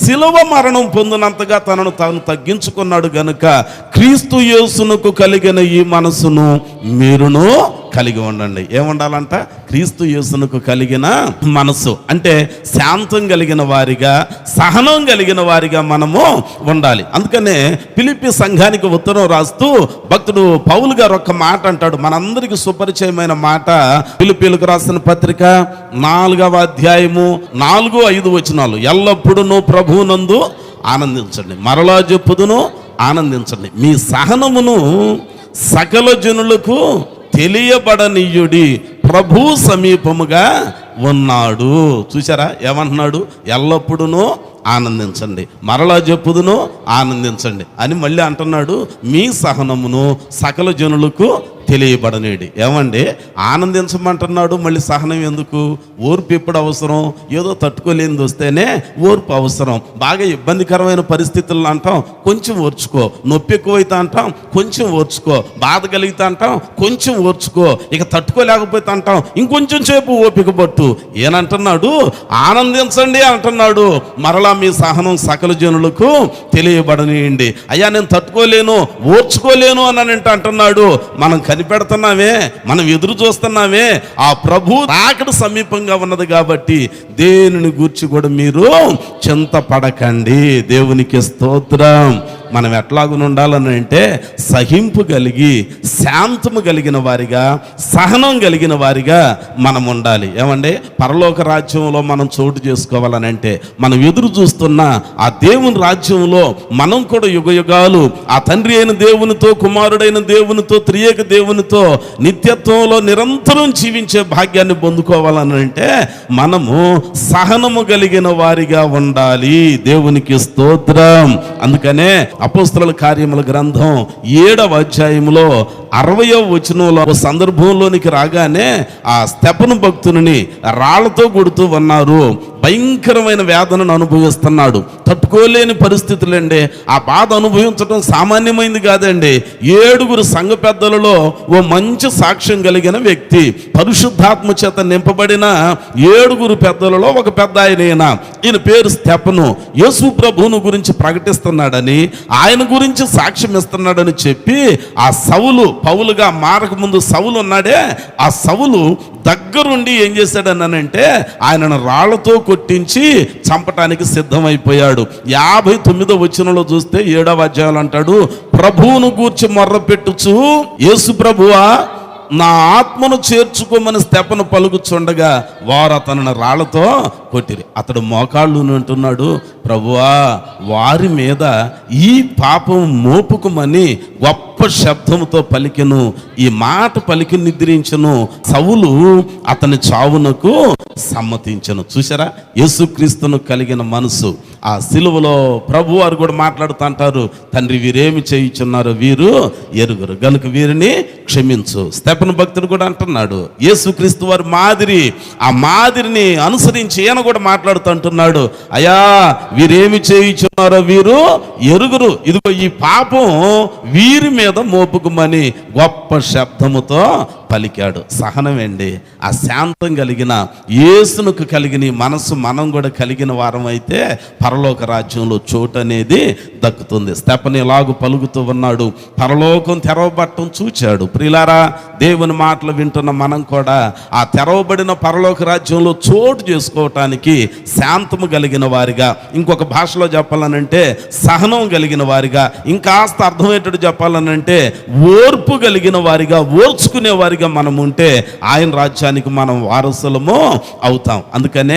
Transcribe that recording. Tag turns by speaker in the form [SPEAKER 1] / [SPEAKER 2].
[SPEAKER 1] శిలువ మరణం పొందినంతగా తనను తాను తగ్గించుకున్నాడు గనుక క్రీస్తు యేసునకు కలిగిన ఈ మనసును మీరును కలిగి ఉండండి. ఏముండాలంట? క్రీస్తు యేసునకు కలిగిన మనసు అంటే శాంతం కలిగిన వారిగా, సహనం కలిగిన వారిగా మనము ఉండాలి. అందుకనే ఫిలిప్పీ సంఘానికి ఉత్తరం రాస్తూ భక్తుడు పౌలు గారు ఒక మాట అంటాడు, మనందరికీ సుపరిచయమైన మాట. ఫిలిప్పీలకు రాసిన పత్రిక 4వ అధ్యాయము 4-5 వచనాలు. ఎల్లప్పుడూ ప్రభువునందు ఆనందించండి, మరలా చెప్పుదును ఆనందించండి, మీ సహనమును సకల జనులకు తెలియబడనీయుడి, ప్రభు సమీపముగా ఉన్నాడు. చూసారా ఏమంటున్నాడు? ఎల్లప్పుడూ ఆనందించండి, మరలా చెప్పుదును ఆనందించండి అని మళ్ళీ అంటున్నాడు. మీ సహనమును సకల జనులకు తెలియబడనేది. ఏమండి, ఆనందించమంటున్నాడు, మళ్ళీ సహనం ఎందుకు? ఓర్పు ఎప్పుడు అవసరం? ఏదో తట్టుకోలేనిది వస్తేనే ఓర్పు అవసరం. బాగా ఇబ్బందికరమైన పరిస్థితుల్లో అంటాం కొంచెం ఓర్చుకో, నొప్పి ఎక్కువైతే అంటాం కొంచెం ఓర్చుకో, బాధ కలిగితే అంటాం కొంచెం ఓర్చుకో, ఇక తట్టుకోలేకపోతే అంటాం ఇంకొంచెం సేపు ఓపిక పట్టు. ఏనంటున్నాడు? ఆనందించండి అంటున్నాడు. మరలా మీ సహనం సకల జనులకు తెలియబడనియండి. అయ్యా నేను తట్టుకోలేను, ఓర్చుకోలేను అని అంటున్నాడు. మనం కనిపెడుతున్నామే, మనం ఎదురు చూస్తున్నామే, ఆ ప్రభు రాకడ సమీపంగా ఉన్నది కాబట్టి దేనిని గూర్చి కూడా మీరు చింతపడకండి. దేవునికి స్తోత్రం. మనం ఎట్లాగున ఉండాలని అంటే సహింపు కలిగి, శాంతము కలిగిన వారిగా, సహనం కలిగిన వారిగా మనం ఉండాలి. ఏమండి, పరలోక రాజ్యంలో మనం చోటు చేసుకోవాలని అంటే, మనం ఎదురు చూస్తున్న ఆ దేవుని రాజ్యంలో మనం కూడా యుగయుగాలు ఆ తండ్రి అయిన దేవునితో, కుమారుడైన దేవునితో, త్రియేక దేవునితో నిత్యత్వంలో నిరంతరం జీవించే భాగ్యాన్ని పొందుకోవాలని అంటే మనము సహనము కలిగిన వారిగా ఉండాలి. దేవునికి స్తోత్రం. అందుకనే అపోస్తలుల కార్యముల గ్రంథం 7వ అధ్యాయములో 60వ వచనంలో సందర్భంలోనికి రాగానే ఆ స్తెఫను భక్తుని రాళ్లతో కొడుతూ ఉన్నారు. భయంకరమైన వేదనను అనుభవిస్తున్నాడు. తట్టుకోలేని పరిస్థితులండి. ఆ బాధ అనుభవించడం సామాన్యమైంది కాదండి. 7 సంఘ పెద్దలలో ఓ మంచి సాక్ష్యం కలిగిన వ్యక్తి, పరిశుద్ధాత్మ చేత నింపబడిన 7 పెద్దలలో ఒక పెద్ద ఈయన పేరు స్తెఫను. యేసు ప్రభువును గురించి ప్రకటిస్తున్నాడని, ఆయన గురించి సాక్ష్యం ఇస్తున్నాడని చెప్పి ఆ సౌలు, పౌలుగా మారక ముందు సౌలు ఉన్నాడే, ఆ సౌలు దగ్గరుండి ఏం చేశాడనంటే ఆయనను రాళ్లతో కొట్టించి చంపటానికి సిద్ధమైపోయాడు. 59వ వచనంలో చూస్తే 7వ అధ్యాయం అంటాడు, ప్రభువును గూర్చి మొర్ర పెట్టుచు, యేసు ప్రభువా నా ఆత్మను చేర్చుకోమని స్తెఫను పలుకుచుండగా వారు అతను రాళ్లతో కొట్టిరి. అతడు మోకాళ్ళు అంటున్నాడు, ప్రభువా వారి మీద ఈ పాపం మోపుకుమని గొప్ప శబ్దముతో పలికెను. ఈ మాట పలికి నిద్రించను. సౌలు అతని చావునకు సమ్మతించను. చూసారా, యేసుక్రీస్తును కలిగిన మనసు. ఆ సిలువలో ప్రభు వారు కూడా మాట్లాడుతూ అంటారు, తండ్రి వీరేమి చేయుచున్నారో వీరు ఎరుగురు గనుక వీరిని క్షమించు. స్తెఫను భక్తుడు కూడా అంటున్నాడు, యేసుక్రీస్తు వారి మాదిరి, ఆ మాదిరిని అనుసరించి ఈయన కూడా మాట్లాడుతూ అంటున్నాడు, అయ్యా వీరేమి చేయుచున్నారో వీరు ఎరుగురు, ఇదిగో ఈ పాపం వీరి మీద మోపుకుమని గొప్ప శబ్దముతో పలికాడు. సహనమేండి, ఆ శాంతం కలిగిన యేసునకు కలిగిన మనసు మనం కూడా కలిగిన వారం అయితే పరలోక రాజ్యంలో చోటు అనేది దక్కుతుంది. స్తెఫను ఎలాగూ పలుకుతూ ఉన్నాడు, పరలోకం తెరవబట్టం చూచాడు. ప్రియులారా, దేవుని మాటలు వింటున్న మనం కూడా ఆ తెరవబడిన పరలోక రాజ్యంలో చోటు చేసుకోవటానికి శాంతము కలిగిన వారిగా, ఇంకొక భాషలో చెప్పాలనంటే సహనం కలిగిన వారిగా, ఇంకాస్త అర్థమయ్యేటట్టు చెప్పాలనంటే ఓర్పు కలిగిన వారిగా, ఓర్చుకునే వారిగా మనం ఉంటే ఆయన రాజ్యానికి మనం వారసులము అవుతాం. అందుకనే